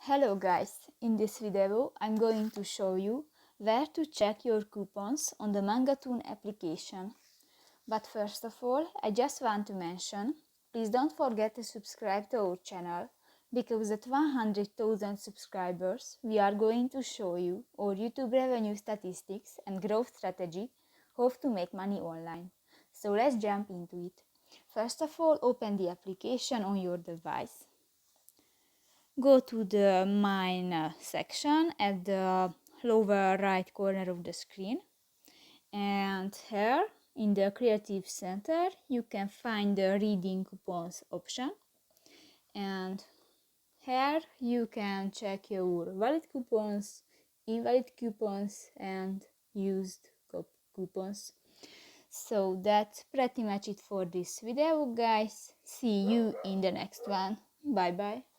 Hello guys, in this video I'm going to show you where to check your coupons on the MangaTOON application. But first of all, I just want to mention, please don't forget to subscribe to our channel, because at 100,000 subscribers we are going to show you our YouTube revenue statistics and growth strategy, how to make money online. So let's jump into it. First of all, open the application on your device. Go to the Mine section at the lower right corner of the screen, and here in the Creative Center you can find the Reading Coupons option, and here you can check your valid coupons, invalid coupons and used coupons. So that's pretty much it for this video, guys. See you in the next one. Bye bye.